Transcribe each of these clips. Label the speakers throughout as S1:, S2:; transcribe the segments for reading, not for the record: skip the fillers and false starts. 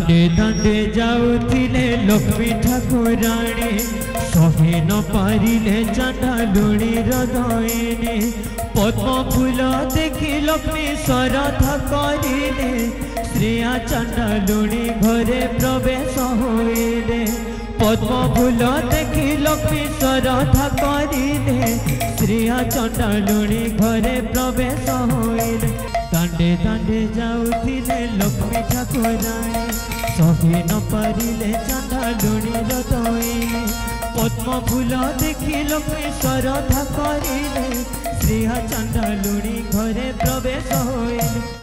S1: दांडे दांडे जाउथिले लक्ष्मी ठाकुराणी सहे न पारिले चंडालुणी हृदयने पद्म फूल देखी लक्ष्मी श्रद्धा करिले श्रेया चंडालुणी घरे प्रवेश होइले पद्म फूल देखी लक्ष्मी श्रद्धा करिले श्रेया चंडालुणी घरे प्रवेश होइले दांडे दांडे जाउथिले लक्ष्मी ठाकुराणी सहे न पारिले चंडालुणी हृदयने पद्म फूल देखी लक्ष्मी श्रद्धा करिले श्रेया चंडालुणी घरे प्रवेश होइले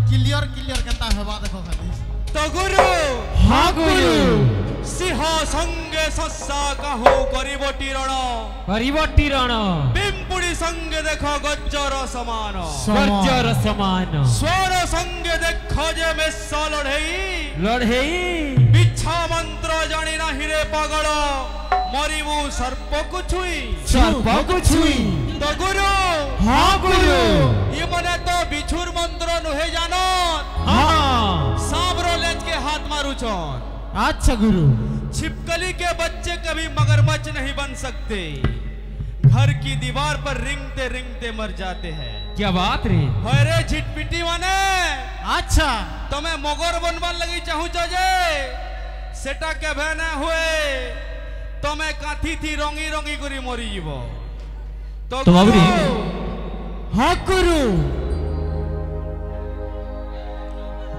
S2: क्लियर क्लियर केता हेबा देखो खाली
S3: तो गुरु
S1: हाँ गुरु
S3: सिंह संगे सस्सा कहो करिबटी रण बिंपुड़ी संगे देखो गज्जर समान स्वर संगे देखो जे मेसा लड़ेई बिच्छा मंत्र जानी ना हिरे पागल मरिबू सर्प को छुई तो गुरु
S1: हाँ गुरु
S3: ये मने तो बिछुर मंत्र नुहे जानो
S1: हाँ
S3: सांबरो लेज के हाथ मारू चौन
S1: अच्छा गुरु
S3: छिपकली के बच्चे कभी मगरमच्छ नहीं बन सकते घर की दीवार पर रिंगते रिंगते मर जाते हैं
S1: क्या बात रे
S3: अरे झिटपिटी माने
S1: अच्छा
S3: तो मैं मगर बनवान लगी चाहूँ जे सेटा के भेना हुए तो मैं काथी थी रंगी रंगी करी मरी जीव तो
S1: बाबूरी हाँ गुरु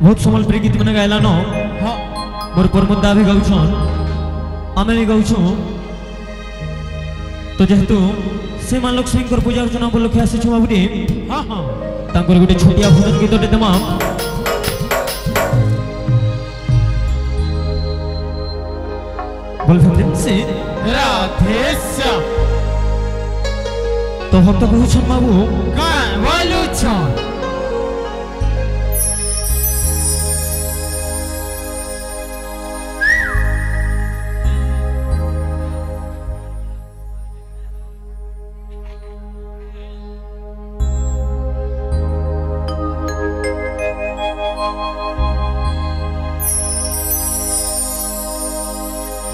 S1: बहुत सम्बलपुरी गीत मैंने गायला नो हाँ मोर परमदा भी गाउछन आमे भी गाउछु तो जेहेतु से मान लोग सिंह पूजा अर्चना बोल के आसी छु बाबूरी हाँ हाँ तांकर गोटे छोटिया भजन गीत दे देमा बोल फैमिली से राधे श्याम तो भक्त कहूछन बाबू
S3: का बोलू छन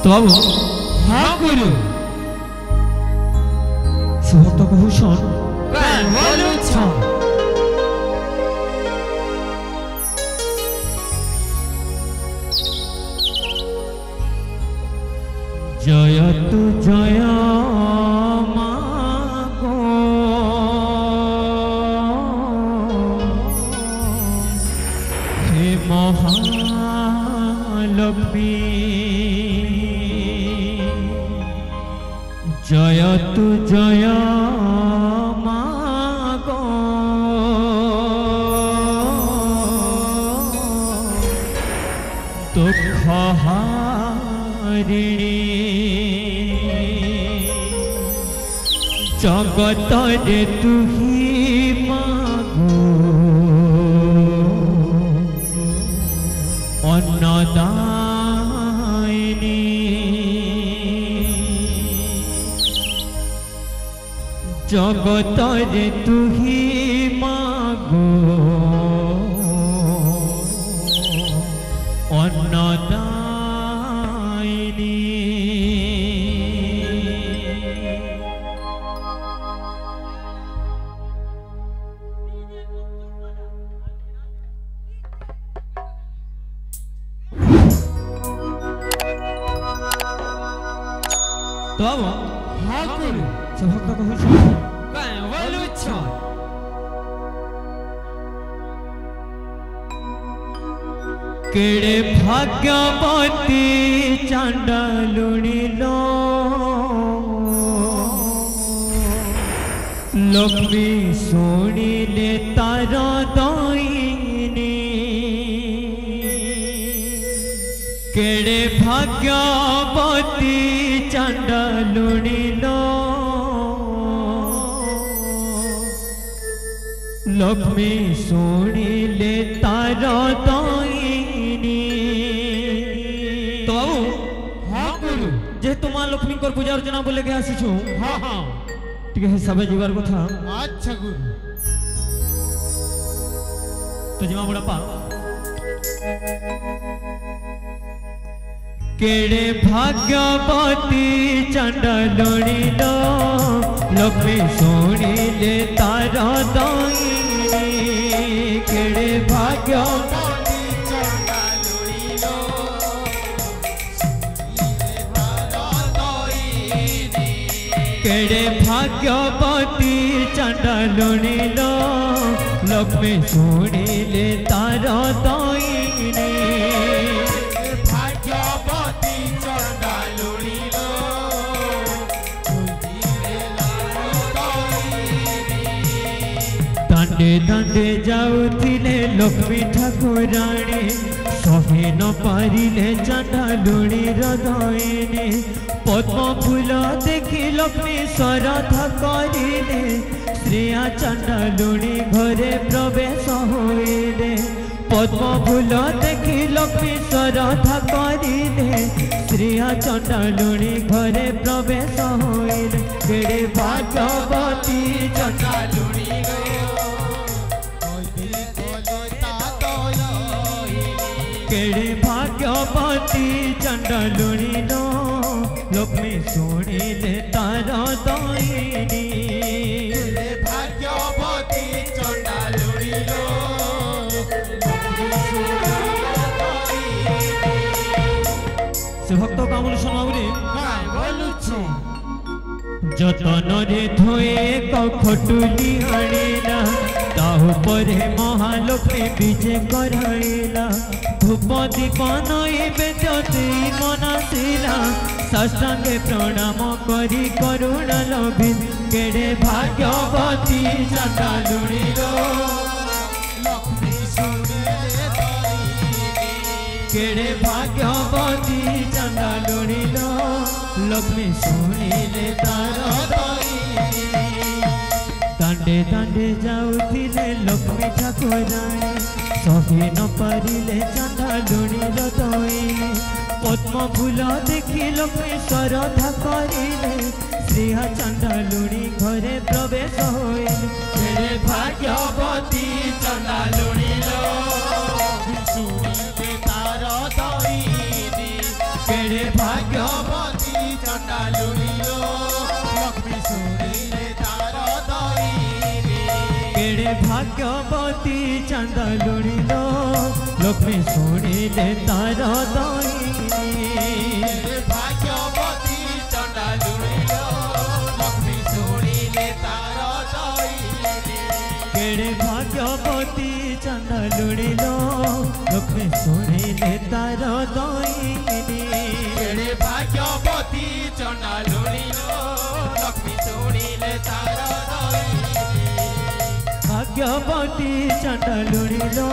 S1: तो बाबू हाँ गुरु सुभक्त कहूछन
S3: का बोलू छन
S1: जय तु जय मागो हे महालक्ष्मी जय तु जय मागो दुख हारिणी जगत रे तु ही मागो अन्नदायिनी जगतरे तुही मागो अन्नदायिनी तो अब हाँ करू से भक्त कहू छ काय बोलू छ केड़े भाग्यवती चांडालुणी लो लक्ष्मी सोनिले तार दईनी केड़े भाग्यवती चांडालुणी लो लक्ष्मी सोनिले तार दईनी तो हाँ करू जेहेतु माँ लक्ष्मी को पूजा अर्चना बोले के आसीछु हाँ हाँ ठीक है सबे जीवार कथा
S2: अच्छा गुरु
S1: तो जीवा बुढ़ापा केड़े भाग्यवती चांडालुणी लो लक्ष्मी सोनिले तार दईनी केड़े भाग्यवती चांडालुणी लो केड़े भाग्यवती चांडालुणी लो लक्ष्मी सोनिले तार दईनी दांडे दांडे जाऊथिले लक्ष्मी ठाकुराणी सहे न पारिले चांडालुणी हृदयने पद्म फूल देखी लक्ष्मी श्रद्धा करिले श्रेया चांडालुणी घरे प्रवेश होइले पद्म फूल देखी लक्ष्मी श्रद्धा करिले श्रेया चांडालुणी घरे प्रवेश होइले केड़े भाग्यवती चांडालुणी केड़े भाग्यवती चांडालुणी लो लक्ष्मी सोनिले तार दईनी केड़े भाग्यवती चांडालुणी लो से भक्त कामल सुनाउरे
S2: काय बोलू छ
S1: जतन रे धोए खटुली आनिला ताहु परे महालक्ष्मी विजय कराइला धूप दीप नैवे ज्योति मनासिला साष्टांगे प्रणाम करी करुणा लभि केड़े भाग्यवती चांडालुणी लो
S2: लक्ष्मी सोनिले दईनी
S1: केड़े भाग्यवती चांडालुणी लो लक्ष्मी सोनिले तार दईनी दांडे दांडे जाऊथिले लक्ष्मी ठाकुराणी सहे न पारिले चांडालुणी हृदयने पद्म फूल देखी लक्ष्मी श्रद्धा करिले श्रेया चांडालुणी घरे प्रवेश होइले केड़े भाग्यवती चांडालुणी लो
S2: सोनिले तार दईनी
S1: केड़े भाग्यवती
S2: चांडालुणी लो लक्ष्मी सोनिले तार दईनी
S1: केड़े भाग्यवती चांडालुणी लो लक्ष्मी सोनिले तार दईनी
S2: भाग्यवती चांडालुणी लो लक्ष्मी सोनिले तार दईनी
S1: केड़े भाग्यवती चांडालुणी लो लक्ष्मी सोनिले तार दईनी
S2: केड़े भाग्यवती चांडालुणी लो लक्ष्मी सोनिले तार दईनी
S1: भाग्यवती चांडालुणी लो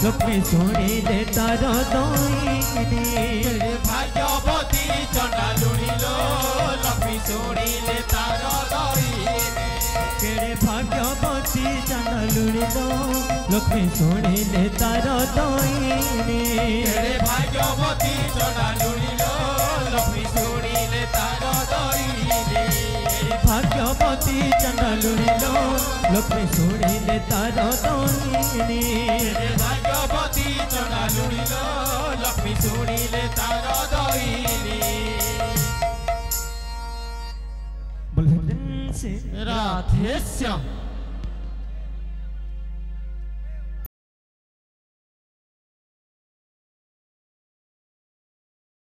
S1: लक्ष्मी सोनिले तार दईनी
S2: केड़े भाग्यवती चांडालुणी लो लक्ष्मी सोनिले तार दईनी
S1: केड़े भाग्यवती चांडालुणी लो लक्ष्मी शुणिले तार दईनी
S2: केड़े भाग्यवती चना लुणिलो लक्ष्मी शुणिले तार दईनी
S1: भाग्यवती चना लुणिलो लक्ष्मी शुणिले तार दईनी
S2: भाग्यवती चना लुणिलो लक्ष्मी शुणिले तार दईनी
S1: बोल से
S2: राधेश्याम।